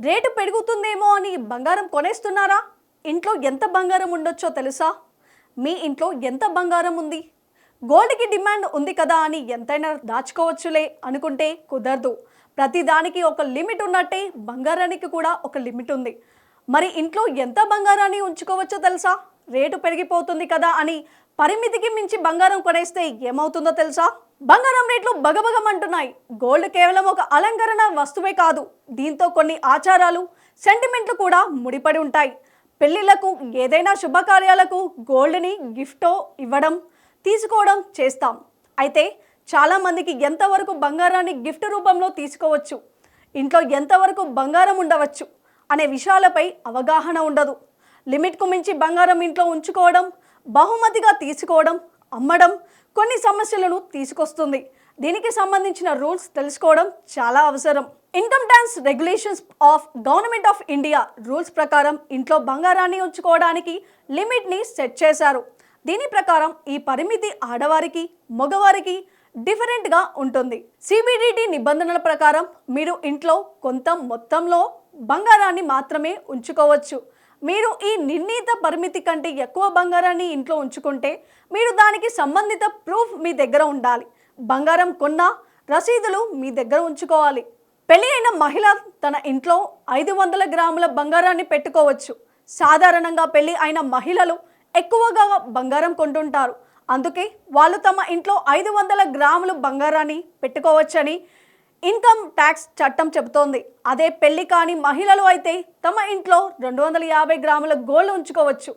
Rate పెరుగుతుందేమో అని బంగారం కొనేస్తున్నారా? ఇంట్లో ఎంత బంగారం ఉండొచ్చో తెలుసా? మీ ఇంట్లో ఎంత బంగారం ఉంది? గోల్డ్కి డిమాండ్ ఉంది కదా అని ఎంతైనా దాచుకోవచ్చులే అనుకుంటే కుదరదు. ప్రతిదానికి ఒక లిమిట్ ఉన్నట్టే బంగారానికి కూడా ఒక లిమిట్ ఉంది. మరి ఇంట్లో ఎంత బంగారాన్ని ఉంచుకోవచ్చో తెలుసా? రేటు పెరిగిపోతుంది కదా అని పరిమితికి మించి బంగారం కొనేస్తే ఏమవుతుందో తెలుసా? బంగారం రేట్లు బగబగమంటున్నాయి. గోల్డ్ కేవలం ఒక అలంకరణ వస్తువే కాదు, దీంతో కొన్ని ఆచారాలు, సెంటిమెంట్లు కూడా ముడిపడి ఉంటాయి. పెళ్లిళ్లకు, ఏదైనా శుభకార్యాలకు గోల్డ్ని గిఫ్టో ఇవ్వడం, తీసుకోవడం చేస్తాం. అయితే చాలామందికి ఎంతవరకు బంగారాన్ని గిఫ్ట్ రూపంలో తీసుకోవచ్చు, ఇంట్లో ఎంతవరకు బంగారం ఉండవచ్చు అనే విషయాలపై అవగాహన ఉండదు. లిమిట్కు మించి బంగారం ఇంట్లో ఉంచుకోవడం, బహుమతిగా తీసుకోవడం, అమ్మడం కొన్ని సమస్యలను తీసుకొస్తుంది. దీనికి సంబంధించిన రూల్స్ తెలుసుకోవడం చాలా అవసరం. Income tax regulations of government of India rules ప్రకారం ఇంట్లో బంగారాన్ని ఉంచుకోవడానికి లిమిట్ని సెట్ చేశారు. దీని ప్రకారం ఈ పరిమితి ఆడవారికి, మగవారికి డిఫరెంట్గా ఉంటుంది. సిబిడిటి నిబంధనల ప్రకారం మీరు ఇంట్లో కొంత మొత్తంలో బంగారాన్ని మాత్రమే ఉంచుకోవచ్చు. మీరు ఈ నిర్ణీత పరిమితి కంటే ఎక్కువ బంగారాన్ని ఇంట్లో ఉంచుకుంటే మీరు దానికి సంబంధిత ప్రూఫ్ మీ దగ్గర ఉండాలి. బంగారం కొన్న రసీదులు మీ దగ్గర ఉంచుకోవాలి. పెళ్లి అయిన మహిళ తన ఇంట్లో 500 గ్రాముల బంగారాన్ని పెట్టుకోవచ్చు. సాధారణంగా పెళ్లి అయిన మహిళలు ఎక్కువగా బంగారం కొంటుంటారు. అందుకే వాళ్ళు తమ ఇంట్లో 500 గ్రాములు బంగారాన్ని పెట్టుకోవచ్చని ఇన్కమ్ ట్యాక్స్ చట్టం చెబుతోంది. అదే పెళ్లి కాని మహిళలు అయితే తమ ఇంట్లో 250 గ్రాముల గోల్డ్ ఉంచుకోవచ్చు.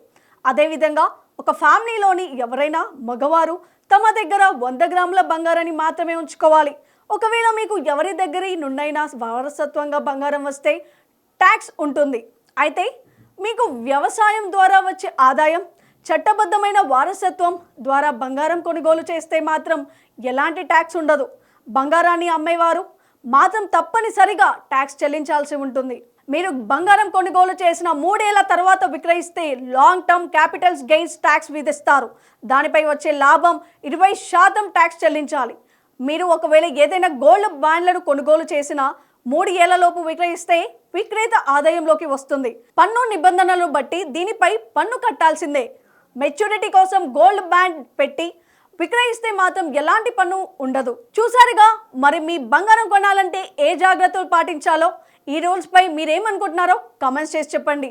అదేవిధంగా ఒక ఫ్యామిలీలోని ఎవరైనా మగవారు తమ దగ్గర 100 గ్రాముల బంగారాన్ని మాత్రమే ఉంచుకోవాలి. ఒకవేళ మీకు ఎవరి దగ్గర నుండైనా వారసత్వంగా బంగారం వస్తే ట్యాక్స్ ఉంటుంది. అయితే మీకు వ్యవసాయం ద్వారా వచ్చే ఆదాయం, చట్టబద్ధమైన వారసత్వం ద్వారా బంగారం కొనుగోలు చేస్తే మాత్రం ఎలాంటి ట్యాక్స్ ఉండదు. బంగారాన్ని అమ్మేవారు మాత్రం తప్పనిసరిగా ట్యాక్స్ చెల్లించాల్సి ఉంటుంది. మీరు బంగారం కొనుగోలు చేసిన 3 ఏళ్ల తర్వాత విక్రయిస్తే long term capitals gains tax విధిస్తారు. దానిపై వచ్చే లాభం 20% ట్యాక్స్ చెల్లించాలి. మీరు ఒకవేళ ఏదైనా గోల్డ్ బాండ్లను కొనుగోలు చేసిన 3 ఏళ్లలోపు విక్రయిస్తే విక్రేత ఆదాయంలోకి వస్తుంది. పన్ను నిబంధనలను బట్టి దీనిపై పన్ను కట్టాల్సిందే. మెచ్యూరిటీ కోసం గోల్డ్ బాండ్ పెట్టి విక్రయిస్తే మాత్రం ఎలాంటి పన్ను ఉండదు. చూసారుగా, మరి మీ బంగారం కొనాలంటే ఏ జాగ్రత్తలు పాటించాలో, ఈ రూల్స్ పై మీరేమనుకుంటున్నారో కామెంట్స్ చేసి చెప్పండి.